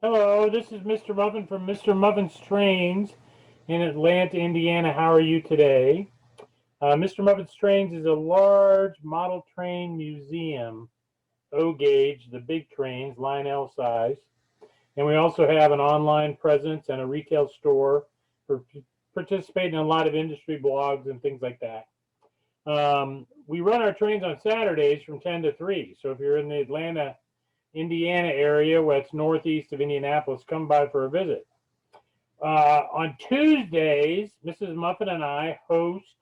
Hello, this is Mr. Muffin from MrMuffin'sTrains in Atlanta, Indiana. How are you today? Mr. Muffin's Trains is a large model train museum, O gauge, the big trains, line L size. And we also have an online presence and a retail store for participating in a lot of industry blogs and things like that. We run our trains on Saturdays from 10 to 3. So if you're in the Atlanta, Indiana area, where it's northeast of Indianapolis, come by for a visit. On Tuesdays, Mrs. Muffin and I host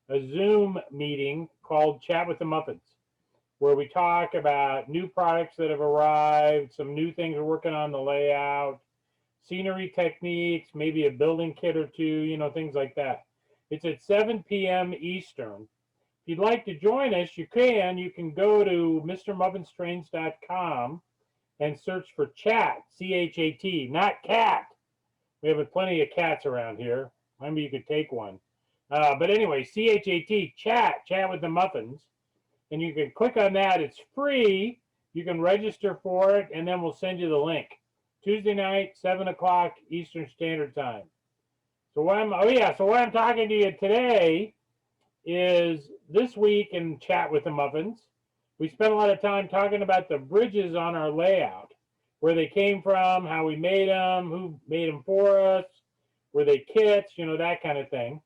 a Zoom meeting called Chat with the Muffins, where we talk about new products that have arrived, some new things we're working on the layout, scenery techniques, maybe a building kit or two, things like that. It's at 7 p.m. Eastern. If you'd like to join us, you can. You can go to MrMuffin'sTrains.com and search for chat, C-H-A-T, not cat. We have plenty of cats around here. Maybe you could take one. But anyway, C-H-A-T, chat with the Muffins. And you can click on that. It's free. You can register for it, and then we'll send you the link. Tuesday night, 7 o'clock Eastern Standard Time. So what I'm talking to you today is this week in Chat with the Muffins. We spent a lot of time talking about the bridges on our layout, where they came from, how we made them, who made them for us, were they kits, that kind of thing.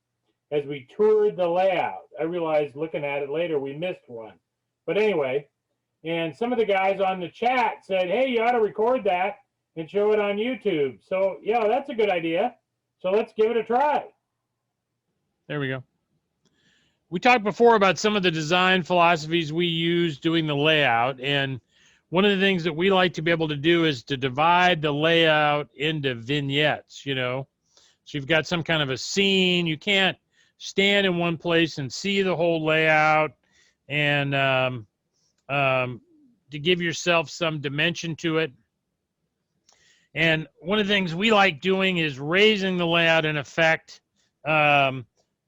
As we toured the layout, I realized looking at it later, we missed one. But anyway, and some of the guys on the chat said, hey, you ought to record that and show it on YouTube. So, yeah, that's a good idea. So let's give it a try. There we go. We talked before about some of the design philosophies we use doing the layout, and one of the things that we like to be able to do is to divide the layout into vignettes, So you've got some kind of a scene. You can't stand in one place and see the whole layout, and to give yourself some dimension to it. And one of the things we like doing is raising the layout in effect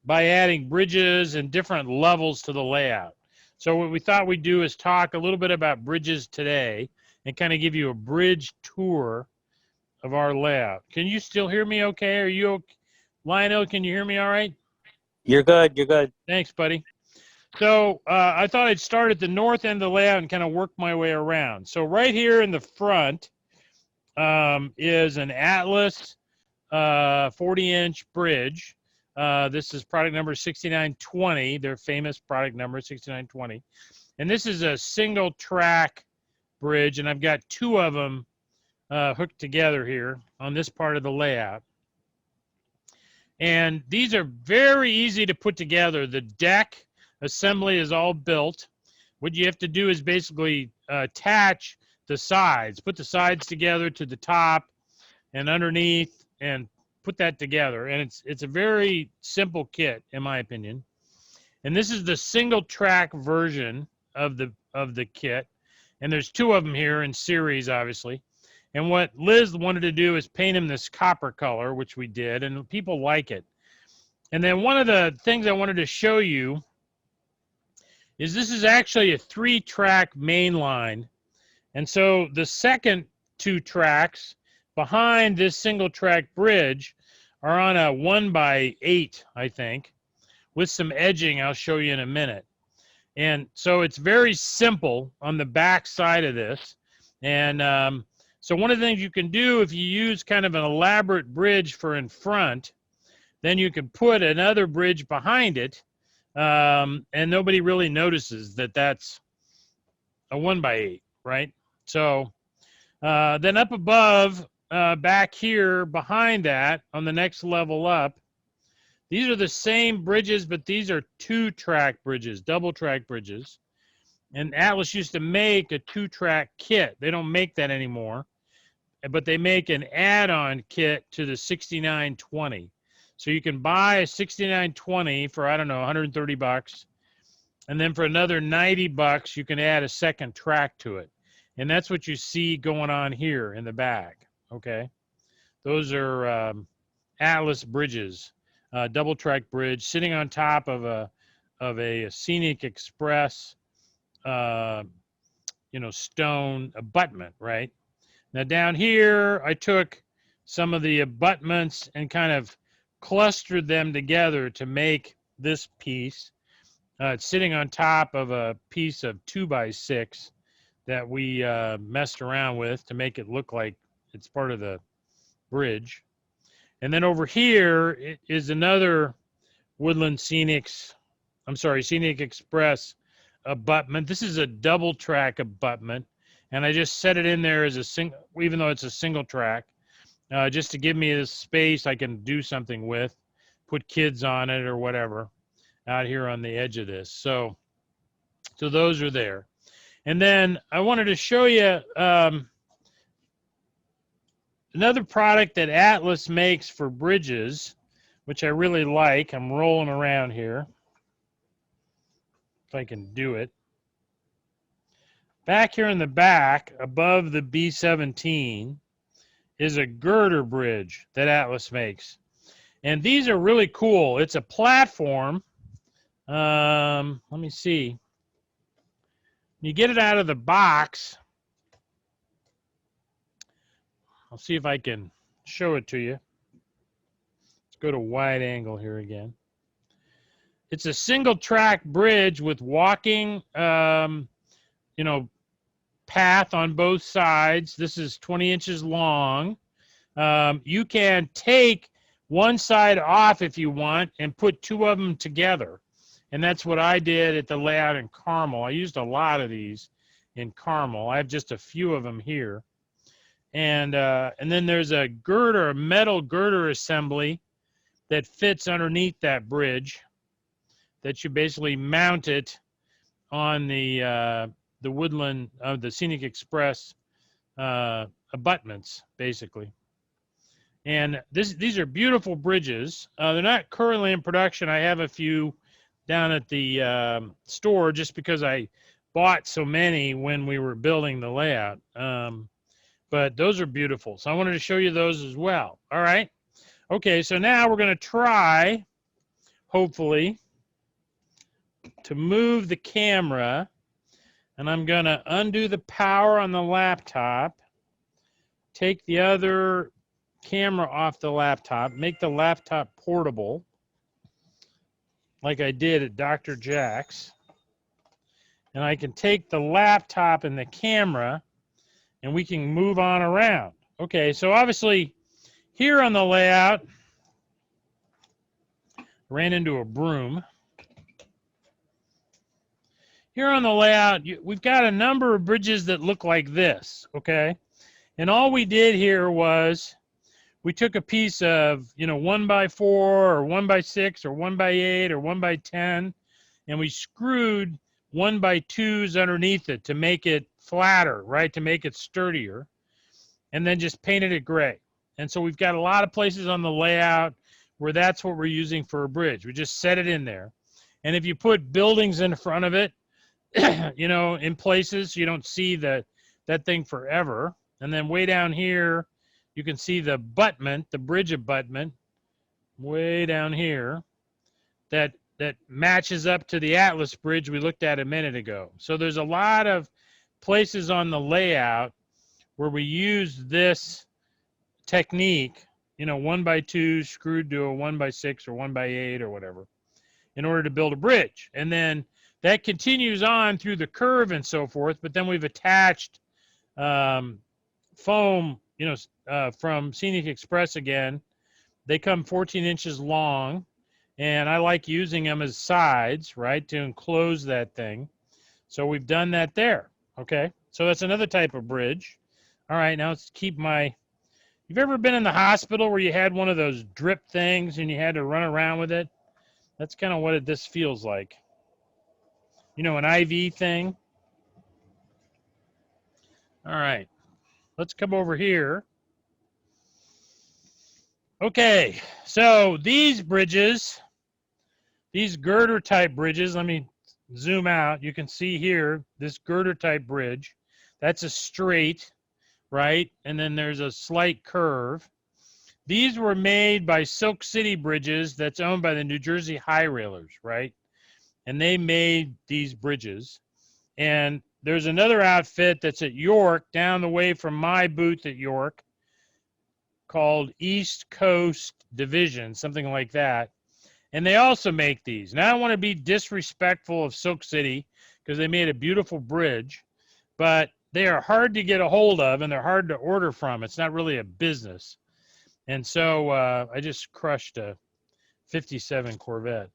by adding bridges and different levels to the layout. So what we thought we'd do is talk a little bit about bridges today and kind of give you a bridge tour of our layout. Can you still hear me okay? Are you okay? Lionel, can you hear me all right? You're good. You're good. Thanks, buddy. So I thought I'd start at the north end of the layout and kind of work my way around. So right here in the front is an Atlas 40-inch bridge. This is product number 6920, their famous product number 6920. And this is a single track bridge, and I've got two of them hooked together here on this part of the layout. And these are very easy to put together. The deck assembly is all built. What you have to do is basically attach the sides, put the sides together to the top and underneath, and put that together. And it's a very simple kit, in my opinion. And this is the single track version of the kit. And there's two of them here in series, obviously. And what Liz wanted to do is paint them this copper color, which we did, and people like it. And then one of the things I wanted to show you is this is actually a 3-track main line. And so the second 2 tracks behind this single track bridge are on a 1x8, I think, with some edging I'll show you in a minute. And so it's very simple on the back side of this. And so one of the things you can do if you use kind of an elaborate bridge for in front, then you can put another bridge behind it, and nobody really notices that that's a 1x8, right? So then up above, back here behind that, on the next level up, these are the same bridges, but these are 2-track bridges, double-track bridges. And Atlas used to make a 2-track kit. They don't make that anymore, but they make an add-on kit to the 6920. So you can buy a 6920 for, I don't know, 130 bucks. And then for another 90 bucks, you can add a second track to it. And that's what you see going on here in the back, okay? Those are Atlas bridges, double-track bridge, sitting on top of a Scenic Express, stone abutment, right? Now down here, I took some of the abutments and kind of clustered them together to make this piece. It's sitting on top of a piece of 2x6 that we messed around with to make it look like it's part of the bridge. And then over here is another Woodland Scenic Express abutment. This is a double track abutment, and I just set it in there as a single, even though it's a single track, just to give me the space I can do something with, put kids on it or whatever out here on the edge of this. So those are there. And then I wanted to show you another product that Atlas makes for bridges, which I really like. I'm rolling around here, if I can do it. Back here in the back, above the B-17, is a girder bridge that Atlas makes. And these are really cool. It's a platform. Let me see. You get it out of the box. I'll see if I can show it to you. Let's go to wide angle here again. It's a single track bridge with walking, path on both sides. This is 20 inches long. You can take one side off if you want and put two of them together. And that's what I did at the layout in Carmel. I used a lot of these in Carmel. I have just a few of them here. And then there's a girder, a metal girder assembly that fits underneath that bridge that you basically mount it on the Woodland, the Scenic Express abutments, basically. And these are beautiful bridges. They're not currently in production. I have a few down at the store just because I bought so many when we were building the layout. But those are beautiful. So I wanted to show you those as well. All right. Okay, so now we're going to try, hopefully, to move the camera. And I'm going to undo the power on the laptop, take the other camera off the laptop, make the laptop portable, like I did at Dr. Jack's. And I can take the laptop and the camera, and we can move on around. Okay, so obviously, here on the layout, ran into a broom. Here on the layout, we've got a number of bridges that look like this, okay? And all we did here was we took a piece of, 1x4 or 1x6 or 1x8 or 1x10, and we screwed 1x2s underneath it to make it flatter, right, to make it sturdier, and then just painted it gray. And so we've got a lot of places on the layout where that's what we're using for a bridge. We just set it in there. And if you put buildings in front of it, in places you don't see that thing forever. And then way down here, you can see the abutment, the bridge abutment, way down here, that matches up to the Atlas bridge we looked at a minute ago. So there's a lot of places on the layout where we use this technique, 1x2 screwed to a 1x6 or 1x8 or whatever, in order to build a bridge. And then that continues on through the curve and so forth, but then we've attached foam, from Scenic Express again. They come 14 inches long, and I like using them as sides, right, to enclose that thing. So we've done that there, okay? So that's another type of bridge. All right, now let's keep my... You've ever been in the hospital where you had one of those drip things and you had to run around with it? That's kind of what this feels like. An IV thing. All right, let's come over here. Okay, so these bridges, these girder type bridges, let me zoom out. You can see here, this girder type bridge, that's a straight, right? And then there's a slight curve. These were made by Silk City Bridges, that's owned by the New Jersey High Railers, right? And they made these bridges. And there's another outfit that's at York, down the way from my booth at York, called East Coast Division, something like that. And they also make these. Now, I don't want to be disrespectful of Silk City because they made a beautiful bridge, but they are hard to get a hold of and they're hard to order from. It's not really a business. And so I just crushed a 57 Corvette.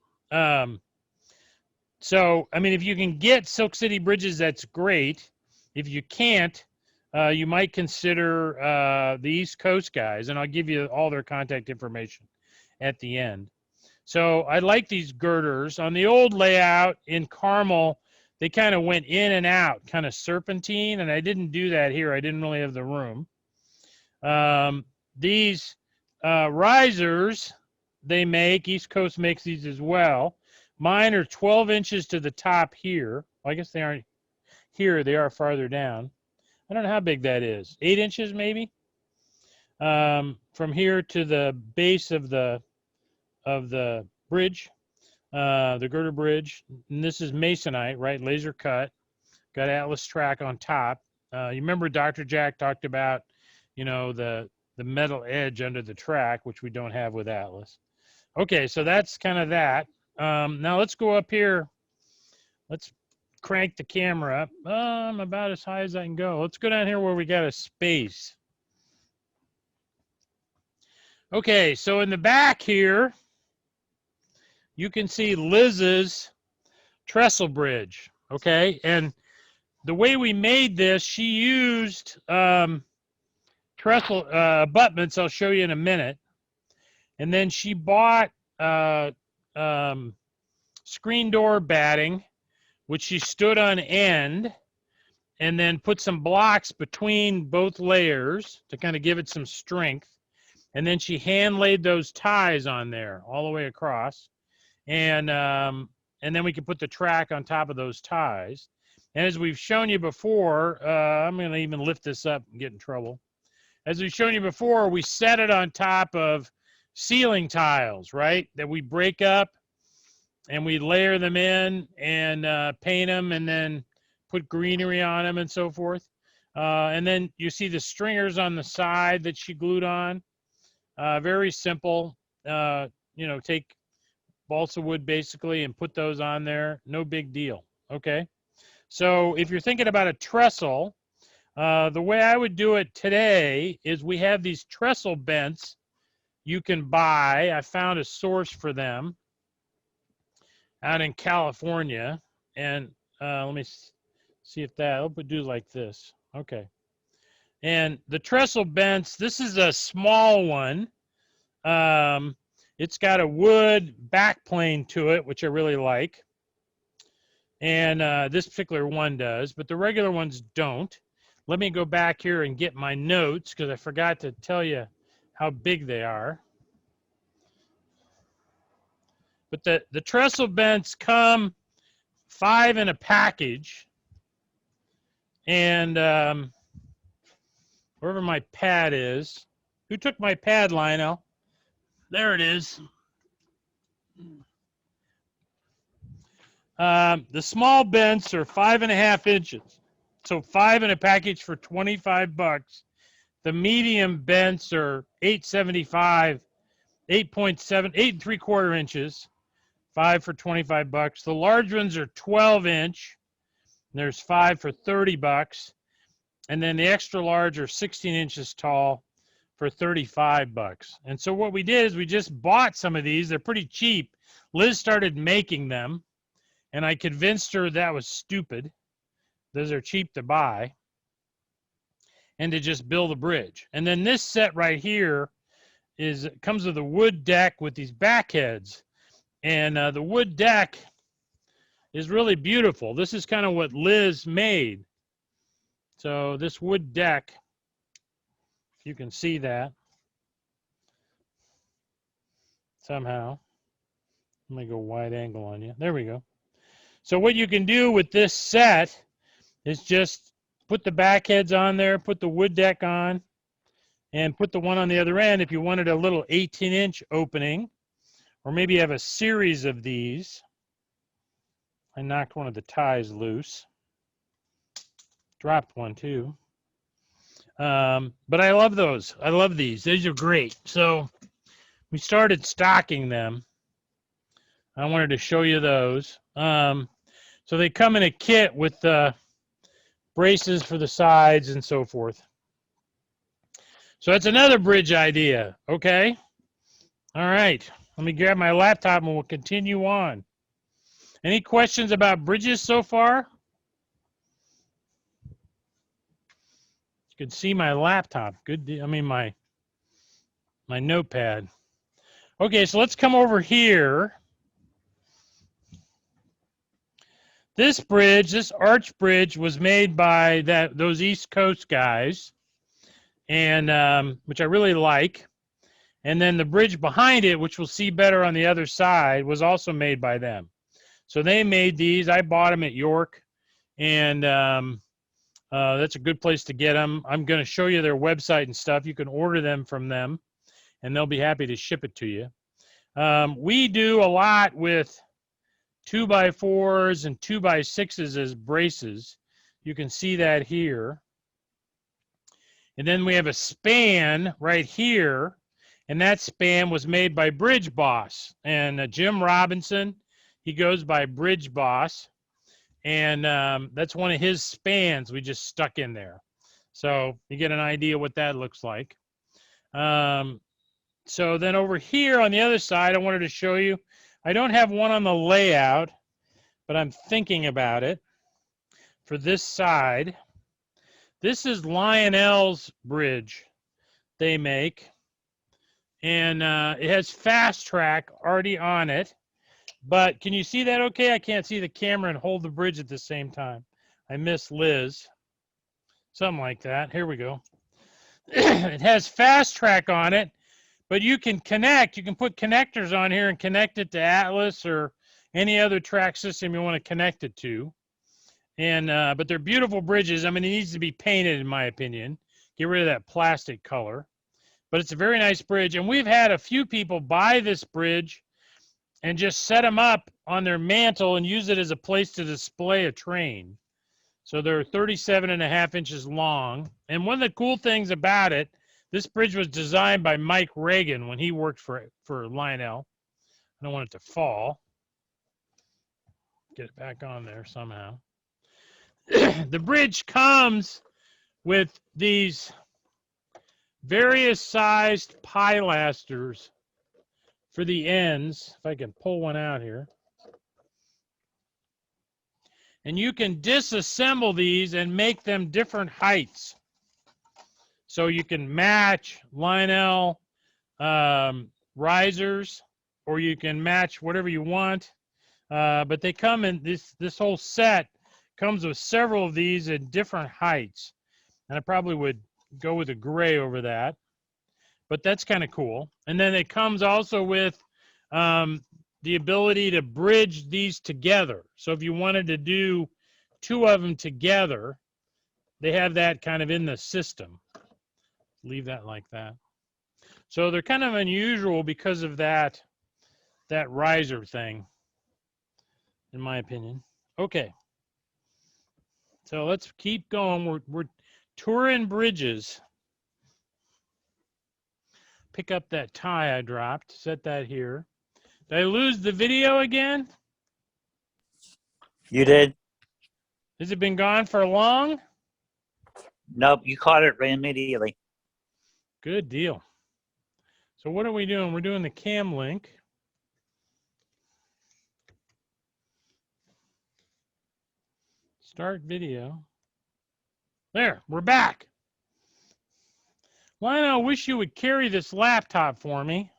So, I mean, if you can get Silk City bridges, that's great. If you can't, you might consider the East Coast guys, and I'll give you all their contact information at the end. So I like these girders. On the old layout in Carmel, they kind of went in and out, kind of serpentine, and I didn't do that here. I didn't really have the room. These risers they make, East Coast makes these as well. Mine are 12 inches to the top here. Well, I guess they aren't here. They are farther down. I don't know how big that is. 8 inches maybe? From here to the base of the bridge, the girder bridge. And this is masonite, right? Laser cut. Got Atlas track on top. You remember Dr. Jack talked about, you know, the metal edge under the track, which we don't have with Atlas. Okay, so that's kind of that. Now let's go up here. Let's crank the camera up. I'm about as high as I can go. Let's go down here where we got a space. Okay, so in the back here, you can see Liz's trestle bridge, okay? And the way we made this, she used trestle abutments, I'll show you in a minute. And then she bought screen door batting, which she stood on end, and then put some blocks between both layers to kind of give it some strength. And then she hand laid those ties on there all the way across. And then we can put the track on top of those ties. And as we've shown you before, I'm going to even lift this up and get in trouble. As we've shown you before, we set it on top of ceiling tiles, right, that we break up and we layer them in and paint them and then put greenery on them and so forth. And then you see the stringers on the side that she glued on. Very simple. You know, take balsa wood basically and put those on there. No big deal. Okay. So if you're thinking about a trestle, the way I would do it today is we have these trestle bents you can buy. I found a source for them out in California. And let me see if that, I'll do like this. Okay. And the trestle bents, this is a small one. It's got a wood backplane to it, which I really like. And this particular one does, but the regular ones don't. Let me go back here and get my notes because I forgot to tell you how big they are. But the trestle bents come 5 in a package. And wherever my pad is, who took my pad, Lionel? There it is. The small bents are 5.5 inches. So 5 in a package for 25 bucks. The medium bents are 8.75, 8.7, 8 3/4 inches, 5 for 25 bucks. The large ones are 12 inch. There's 5 for 30 bucks. And then the extra large are 16 inches tall for 35 bucks. And so what we did is we just bought some of these. They're pretty cheap. Liz started making them, and I convinced her that was stupid. Those are cheap to buy. And to just build a bridge. And then this set right here comes with a wood deck with these back heads. And the wood deck is really beautiful. This is kind of what Liz made. So this wood deck, if you can see that somehow. Let me go wide angle on you. There we go. So what you can do with this set is just put the back heads on there, put the wood deck on, and put the one on the other end if you wanted a little 18-inch opening, or maybe you have a series of these. I knocked one of the ties loose. Dropped one too. But I love those. I love these. These are great. So we started stocking them. I wanted to show you those. So they come in a kit with braces for the sides and so forth. So that's another bridge idea. Okay. All right. Let me grab my laptop and we'll continue on. Any questions about bridges so far? You can see my laptop. Good. I mean my notepad. Okay, so let's come over here. This bridge, this arch bridge, was made by those East Coast guys, and which I really like. And then the bridge behind it, which we'll see better on the other side, was also made by them. So they made these. I bought them at York, and that's a good place to get them. I'm going to show you their website and stuff. You can order them from them, and they'll be happy to ship it to you. We do a lot with 2x4s and 2x6s as braces. You can see that here. And then we have a span right here, and that span was made by Bridge Boss. And Jim Robinson, he goes by Bridge Boss, and that's one of his spans we just stuck in there. So you get an idea what that looks like. So then over here on the other side, I wanted to show you, I don't have one on the layout, but I'm thinking about it for this side. This is Lionel's bridge they make, and it has fast track already on it. But can you see that okay? I can't see the camera and hold the bridge at the same time. I miss Liz. Something like that. Here we go. It has fast track on it. But you can connect, you can put connectors on here and connect it to Atlas or any other track system you want to connect it to. And but they're beautiful bridges. I mean, it needs to be painted, in my opinion. Get rid of that plastic color. But it's a very nice bridge. And we've had a few people buy this bridge and just set them up on their mantle and use it as a place to display a train. So they're 37.5 inches long. And one of the cool things about it, this bridge was designed by Mike Reagan when he worked for Lionel. I don't want it to fall. Get it back on there somehow. The bridge comes with these various sized pilasters for the ends. If I can pull one out here. And you can disassemble these and make them different heights. So you can match Lionel risers, or you can match whatever you want. But they come in, this whole set comes with several of these at different heights. And I probably would go with a gray over that. But that's kind of cool. And then it comes also with the ability to bridge these together. So if you wanted to do two of them together, they have that kind of in the system. Leave that like that. So they're kind of unusual because of that riser thing, in my opinion. Okay. So let's keep going. We're touring bridges. Pick up that tie I dropped. Set that here. Did I lose the video again? You did? Has it been gone for long? Nope, you caught it right immediately. Good deal. So what are we doing? We're doing the cam link. Start video. There, we're back. Lionel, I wish you would carry this laptop for me.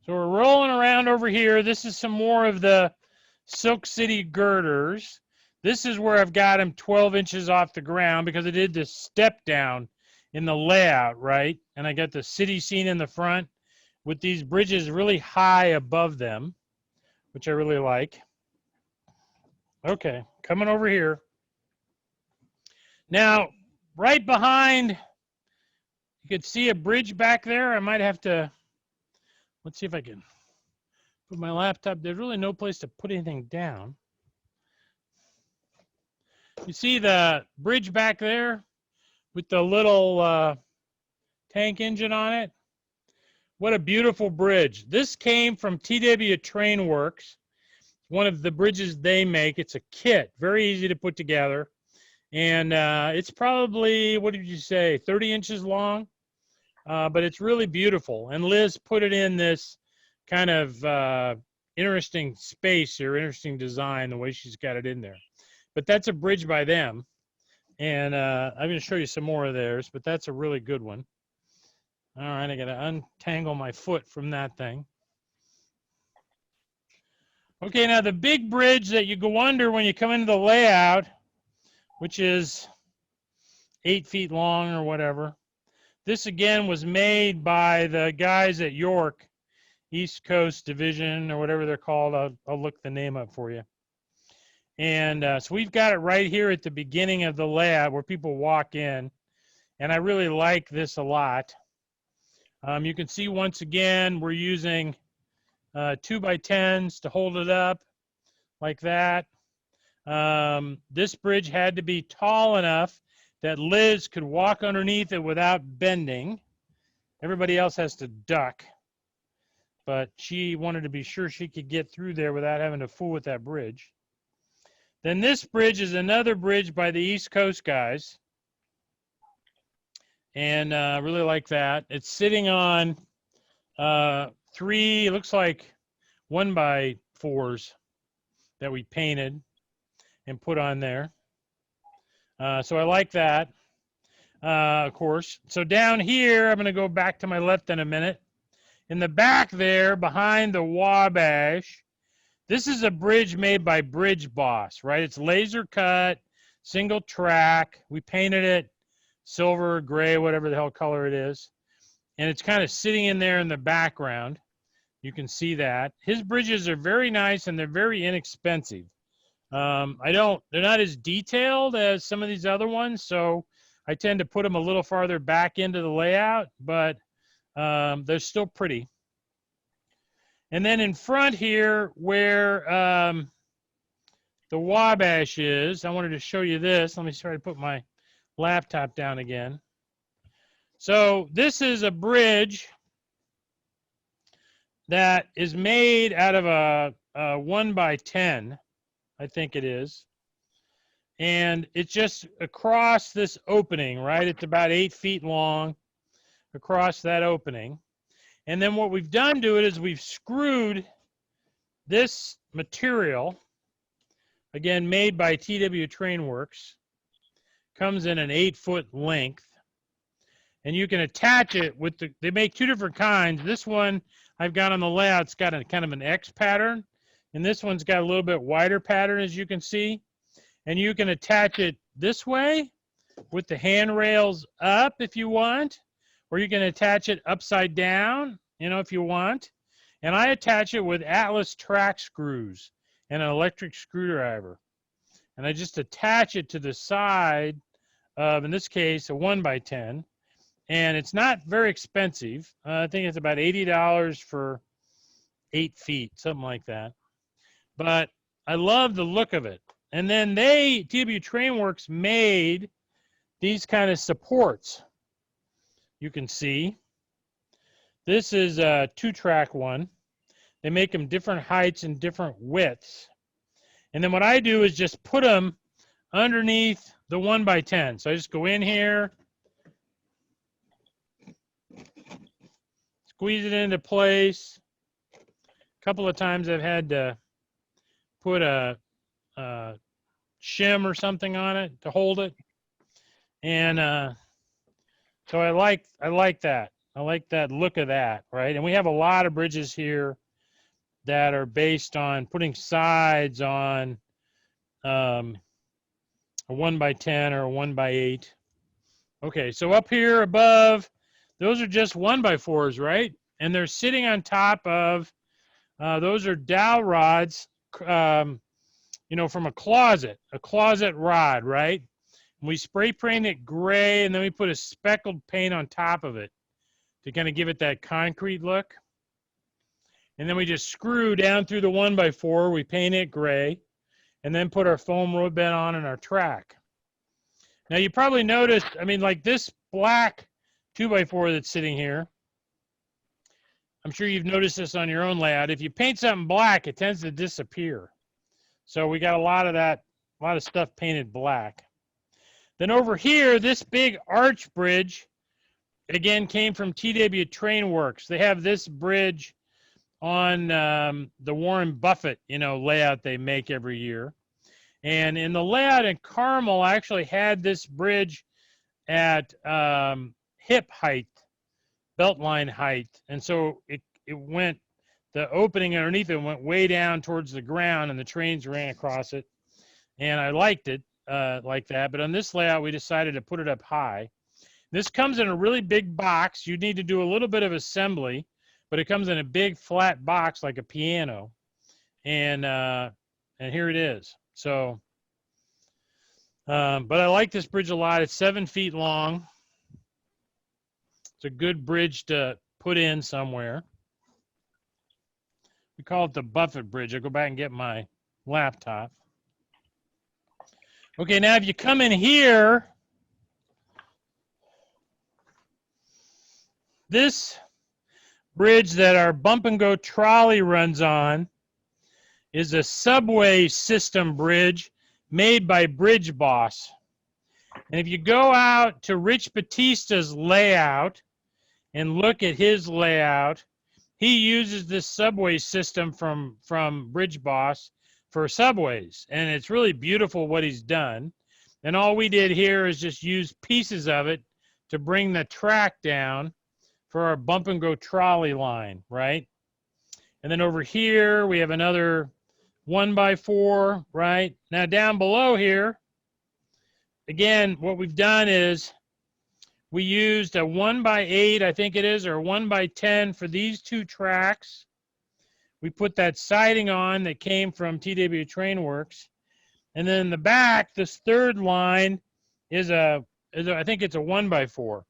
So we're rolling around over here. This is some more of the Silk City girders. This is where I've got them 12 inches off the ground because I did this step down in the layout, right? And I got the city scene in the front with these bridges really high above them, which I really like. Okay, coming over here. Now, right behind, you could see a bridge back there. I might have to, let's see if I can put my laptop. There's really no place to put anything down. You see the bridge back there with the little tank engine on it? What a beautiful bridge. This came from TW Train Works, one of the bridges they make. It's a kit, very easy to put together. And it's probably, what did you say, 30 inches long? But it's really beautiful. And Liz put it in this kind of interesting space here, interesting design, the way she's got it in there. But that's a bridge by them. And I'm going to show you some more of theirs, but that's a really good one. All right, I got to untangle my foot from that thing. Okay, now the big bridge that you go under when you come into the layout, which is 8 feet long or whatever. This again was made by the guys at York, East Coast Division or whatever they're called. I'll look the name up for you. And so we've got it right here at the beginning of the layout where people walk in. And I really like this a lot. You can see once again, we're using 2x10s to hold it up like that. This bridge had to be tall enough that Liz could walk underneath it without bending. Everybody else has to duck. But she wanted to be sure she could get through there without having to fool with that bridge. Then this bridge is another bridge by the East Coast guys. And I really like that. It's sitting on 3, it looks like 1x4s that we painted and put on there. So I like that, of course. So down here, I'm going to go back to my left in a minute. In the back there, behind the Wabash, this is a bridge made by Bridge Boss, right? It's laser cut, single track. We painted it silver, gray, whatever the hell color it is. And it's kind of sitting in there in the background. You can see that. His bridges are very nice and they're very inexpensive. They're not as detailed as some of these other ones, so I tend to put them a little farther back into the layout, but they're still pretty. And then in front here where the Wabash is, I wanted to show you this. Let me try to put my laptop down again. So this is a bridge that is made out of a 1x10, I think it is. And it's just across this opening, right? It's about 8 feet long across that opening. And then what we've done to it is we've screwed this material, again, made by TW Train Works, comes in an 8-foot length. And you can attach it with they make 2 different kinds. This one I've got on the layout, it's got a kind of an X pattern. And this one's got a little bit wider pattern, as you can see. And you can attach it this way with the handrails up if you want, or you can attach it upside down, if you want. And I attach it with Atlas track screws and an electric screwdriver. And I just attach it to the side of, in this case, a 1x10. And it's not very expensive. I think it's about $80 for 8 feet, something like that. But I love the look of it. And then TW Train Works made these kind of supports. You can see. This is a 2-track one. They make them different heights and different widths. And then what I do is just put them underneath the 1x10. So I just go in here, squeeze it into place. A couple of times I've had to put a shim or something on it to hold it. And so I like that. I like that look of that, right? And we have a lot of bridges here that are based on putting sides on a 1x10 or a 1x8. Okay, so up here above, those are just 1x4s, right? And they're sitting on top of, those are dowel rods, from a closet rod, right? And we spray paint it gray, and then we put a speckled paint on top of it to kind of give it that concrete look. And then we just screw down through the 1x4. We paint it gray. and then put our foam roadbed on and our track. Now you probably noticed, I mean, like this black 2x4 that's sitting here, I'm sure you've noticed this on your own layout. If you paint something black, it tends to disappear. So we got a lot of that, a lot of stuff painted black. Then over here, this big arch bridge, again, came from TW Train Works. They have this bridge on the Warren Buffett, layout they make every year. And in the layout in Carmel, I actually had this bridge at hip height, belt line height. And so it went, the opening underneath it went way down towards the ground and the trains ran across it. And I liked it like that. But on this layout, we decided to put it up high. This comes in a really big box. You need to do a little bit of assembly, but it comes in a big flat box like a piano. And here it is. So, but I like this bridge a lot. It's 7 feet long. It's a good bridge to put in somewhere. We call it the Buffett Bridge. I'll go back and get my laptop. Okay, now if you come in here, this bridge that our bump and go trolley runs on is a subway system bridge made by Bridge Boss. And if you go out to Rich Batista's layout and look at his layout, he uses this subway system from Bridge Boss for subways. And it's really beautiful what he's done. And all we did here is just use pieces of it to bring the track down for our bump and go trolley line, right? And then over here, we have another 1x4, right? Now down below here, again, what we've done is we used a 1x8, I think it is, or 1x10 for these two tracks. We put that siding on that came from TW Train Works. And then in the back, this third line is I think it's a 1x4.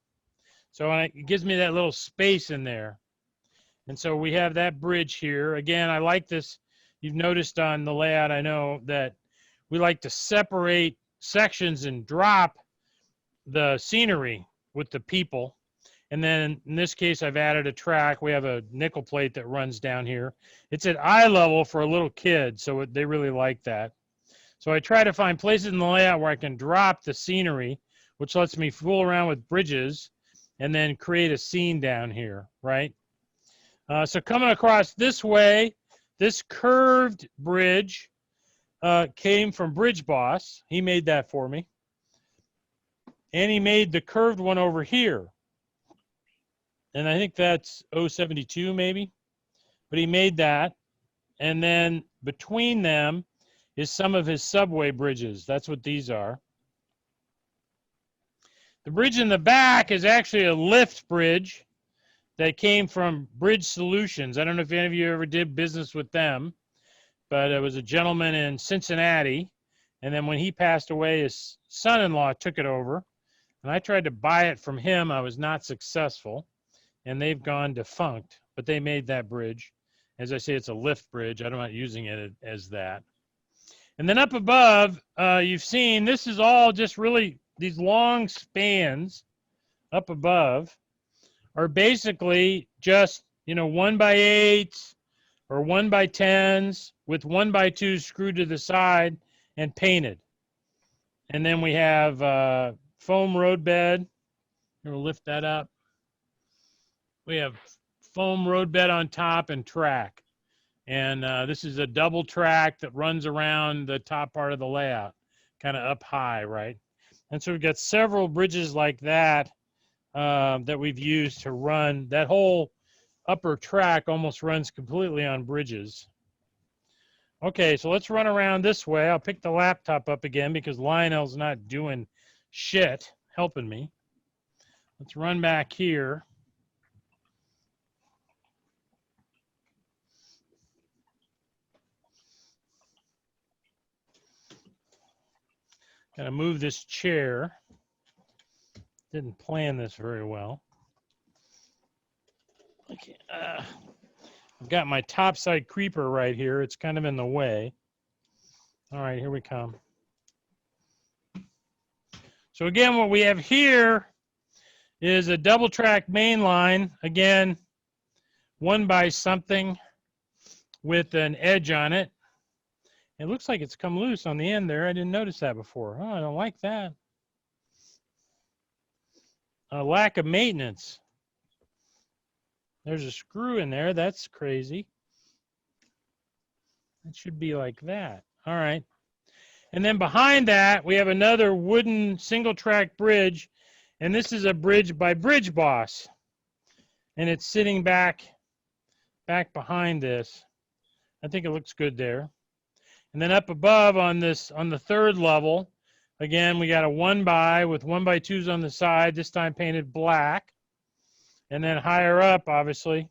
So it gives me that little space in there. And so we have that bridge here. Again, I like this. You've noticed on the layout, I know that we like to separate sections and drop the scenery with the people. And then in this case, I've added a track. We have a nickel plate that runs down here. It's at eye level for a little kid, so they really like that. So I try to find places in the layout where I can drop the scenery, which lets me fool around with bridges and then create a scene down here, right? So coming across this way, this curved bridge came from Bridge Boss. He made that for me. And he made the curved one over here. And I think that's 072 maybe. But he made that. And then between them is some of his subway bridges. That's what these are. The bridge in the back is actually a lift bridge that came from Bridge Solutions. I don't know if any of you ever did business with them, but it was a gentleman in Cincinnati. And then when he passed away, his son-in-law took it over. And I tried to buy it from him. I was not successful. And they've gone defunct. But they made that bridge. As I say, it's a lift bridge. I'm not using it as that. And then up above, you've seen this is all just really these long spans up above are basically just, 1x8s or 1x10s with 1x2s screwed to the side and painted. And then we have foam roadbed. We'll lift that up. We have foam roadbed on top and track. And this is a double track that runs around the top part of the layout, kind of up high, right? And so we've got several bridges like that that we've used to run. That whole upper track almost runs completely on bridges. Okay, so let's run around this way. I'll pick the laptop up again because Lionel's not doing shit, helping me. Let's run back here. Gotta move this chair. Didn't plan this very well. Okay, I've got my topside creeper right here. It's kind of in the way. All right, here we come. So again, what we have here is a double track main line. Again, 1 by something with an edge on it. It looks like it's come loose on the end there. I didn't notice that before. Oh, I don't like that. A lack of maintenance. There's a screw in there. That's crazy. It should be like that. All right. And then behind that, we have another wooden single track bridge. And this is a bridge by Bridge Boss. And it's sitting back behind this. I think it looks good there. And then up above on the 3rd level, again, we got a 1 by with 1 by 2s on the side, this time painted black. And then higher up, obviously,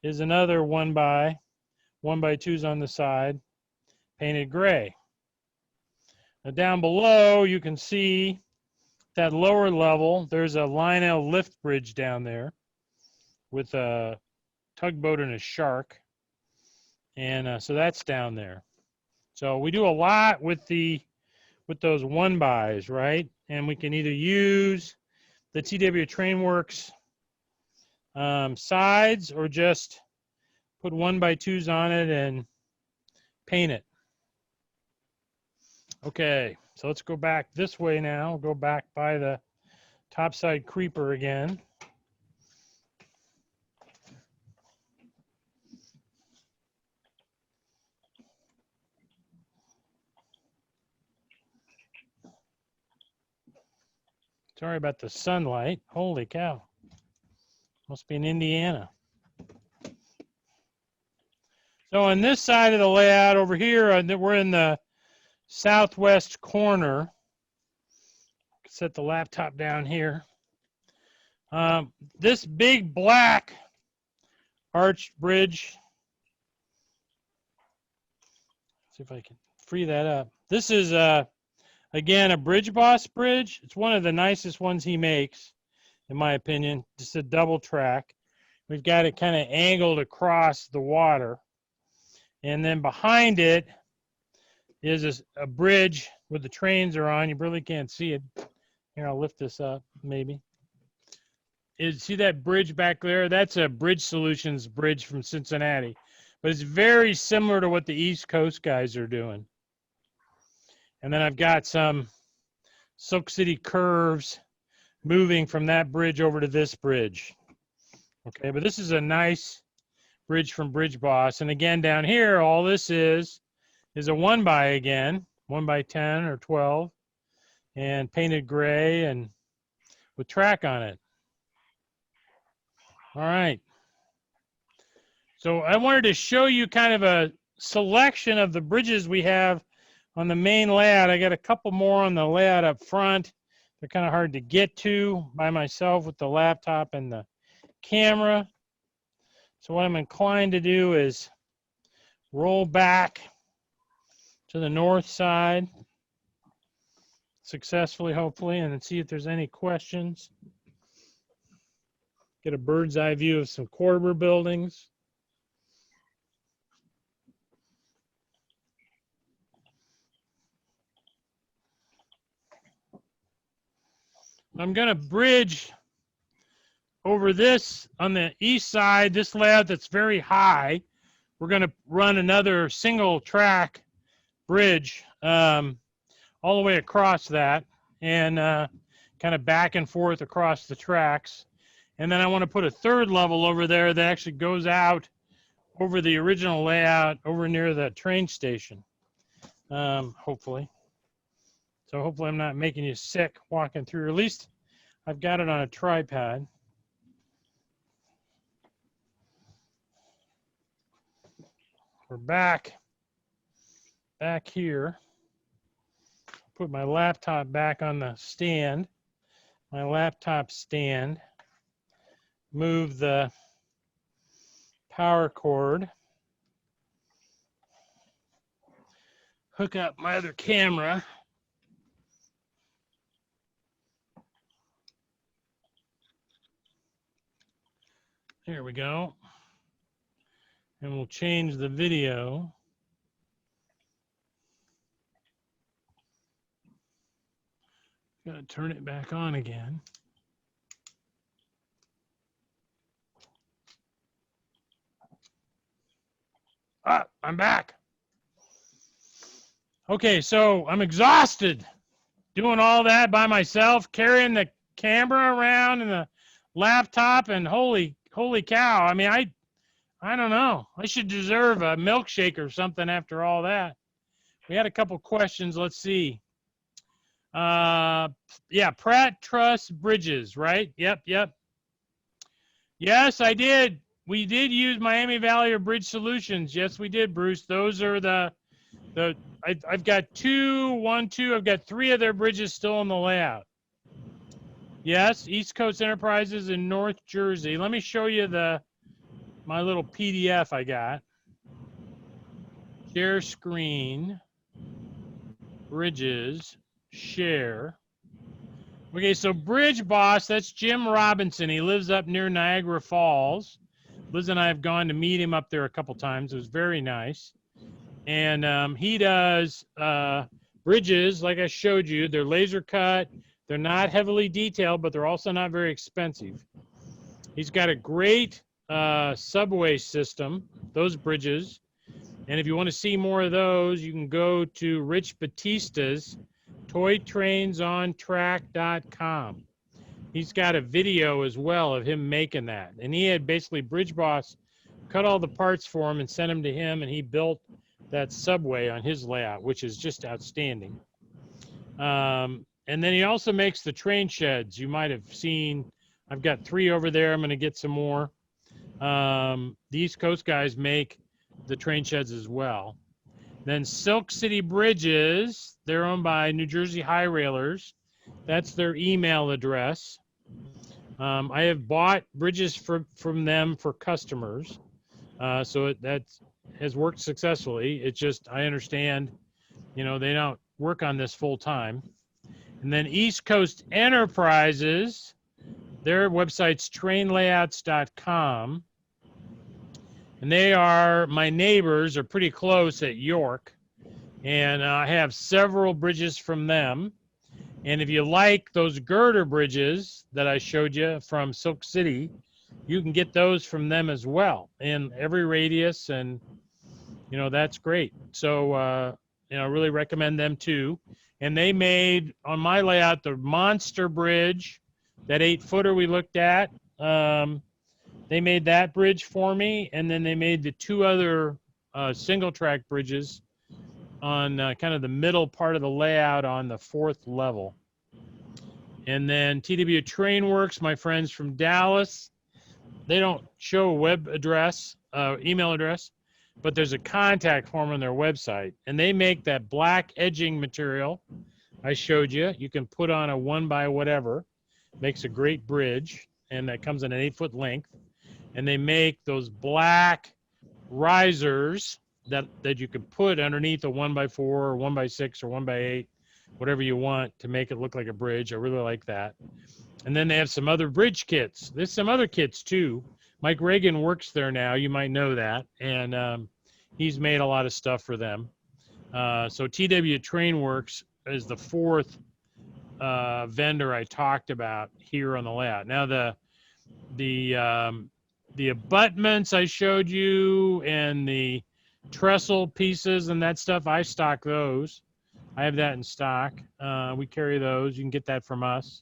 is another 1 by 2s on the side, painted gray. Now down below, you can see that lower level, there's a Lionel lift bridge down there with a tugboat and a shark. And so that's down there. So we do a lot with those 1 bys, right? And we can either use the TW Trainworks sides or just put 1 by 2s on it and paint it. Okay, so let's go back this way now. We'll go back by the topside creeper again. Sorry about the sunlight. Holy cow. Must be in Indiana. So on this side of the layout over here, we're in the southwest corner. Set the laptop down here. This big black arched bridge. See if I can free that up. This is again a Bridge Boss bridge. It's one of the nicest ones he makes, in my opinion. Just a double track. We've got it kind of angled across the water. And then behind it is a bridge where the trains are on. You really can't see it. Here, I'll lift this up, maybe. See that bridge back there? That's a Bridge Solutions bridge from Cincinnati. But it's very similar to what the East Coast guys are doing. And then I've got some Silk City curves moving from that bridge over to this bridge. Okay, but this is a nice bridge from Bridge Boss. And again, down here, all this is a 1 by again, 1 by 10 or 12, and painted gray and with track on it. All right. So I wanted to show you kind of a selection of the bridges we have on the main layout. I got a couple more on the layout up front. They're kind of hard to get to by myself with the laptop and the camera. So what I'm inclined to do is roll back to the north side successfully, hopefully, and then see if there's any questions. Get a bird's eye view of some Corber buildings. I'm going to bridge over this on the east side, this layout that's very high. We're going to run another single track bridge all the way across that and kind of back and forth across the tracks. And then I want to put a 3rd level over there that actually goes out over the original layout over near the train station, hopefully. So hopefully I'm not making you sick walking through. At least I've got it on a tripod. We're back here. Put my laptop back on the stand. My laptop stand. Move the power cord. Hook up my other camera. Here we go. And we'll change the video. Gotta turn it back on again. Ah, I'm back. Okay, so I'm exhausted doing all that by myself, carrying the camera around and the laptop, and holy cow. I mean, I don't know. I should deserve a milkshake or something after all that. We had a couple questions. Let's see. Yeah, Pratt Truss Bridges, right? Yep. Yes, I did. We did use Miami Valley or Bridge Solutions. Yes, we did, Bruce. Those are I've got two. I've got 3 of their bridges still in the layout. Yes, East Coast Enterprises in North Jersey. Let me show you my little PDF I got. Share screen, bridges, share. Okay, so Bridge Boss, that's Jim Robinson. He lives up near Niagara Falls. Liz and I have gone to meet him up there a couple times. It was very nice. And he does bridges, like I showed you. They're laser cut. They're not heavily detailed, but they're also not very expensive. He's got a great subway system, those bridges. And if you want to see more of those, you can go to Rich Batista's toytrainsontrack.com. He's got a video as well of him making that. And he had basically Bridge Boss cut all the parts for him and sent them to him, and he built that subway on his layout, which is just outstanding. And then he also makes the train sheds. You might have seen, I've got 3 over there. I'm going to get some more. The East Coast guys make the train sheds as well. Then Silk City Bridges, they're owned by New Jersey High Railers. That's their email address. I have bought bridges from them for customers. So that has worked successfully. It's just, I understand, they don't work on this full time. And then East Coast Enterprises, their website's trainlayouts.com. And my neighbors are pretty close at York. And I have several bridges from them. And if you like those girder bridges that I showed you from Silk City, you can get those from them as well in every radius. And, that's great. So, I really recommend them too. And they made, on my layout, the monster bridge, that 8-footer we looked at. They made that bridge for me, and then they made the 2 other single track bridges on kind of the middle part of the layout on the 4th level. And then TW Trainworks, my friends from Dallas, they don't show a web address, email address, but there's a contact form on their website. And they make that black edging material I showed you. You can put on a 1 by whatever. Makes a great bridge, and that comes in an 8-foot length. And they make those black risers that you can put underneath a 1x4 or 1x6 or 1x8, whatever you want to make it look like a bridge. I really like that. And then they have some other bridge kits. There's some other kits too. Mike Reagan works there now. You might know that. And he's made a lot of stuff for them. So TW Trainworks is the 4th vendor I talked about here on the layout. Now the abutments I showed you and the trestle pieces and that stuff, I stock those. I have that in stock. We carry those. You can get that from us.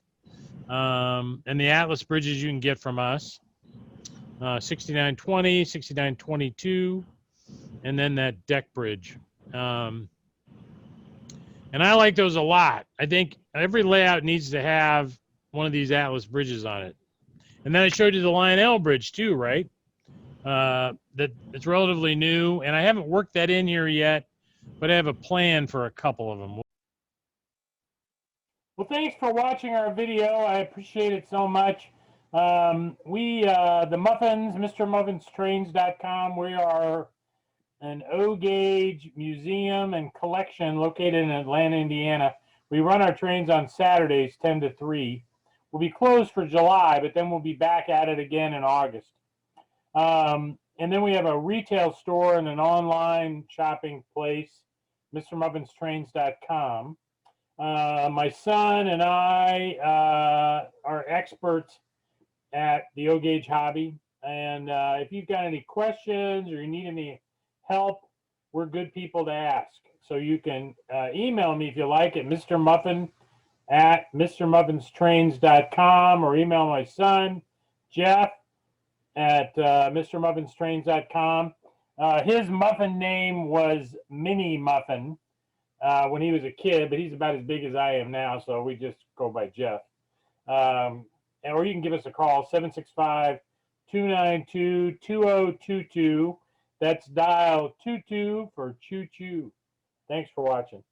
And the Atlas bridges you can get from us. 6920, 6922, and then that deck bridge. And I like those a lot. I think every layout needs to have one of these Atlas bridges on it. And then I showed you the Lionel bridge too, right? That it's relatively new, and I haven't worked that in here yet, but I have a plan for a couple of them. Well, thanks for watching our video. I appreciate it so much. The Muffins, MrMuffin'sTrains.com. We are an O-gauge museum and collection located in Atlanta, Indiana. We run our trains on Saturdays, 10 to 3. We'll be closed for July, but then we'll be back at it again in August. And then we have a retail store and an online shopping place, MrMuffin'sTrains.com. My son and I are experts at the O-Gauge hobby. And if you've got any questions or you need any help, we're good people to ask. So you can email me if you like at Mr. Muffin at MrMuffin'sTrains.com, or email my son, Jeff, at MrMuffin'sTrains.com. His muffin name was Mini Muffin when he was a kid, but he's about as big as I am now, so we just go by Jeff. Or you can give us a call, 765-292-2022. That's dial 22 for choo-choo. Thanks for watching.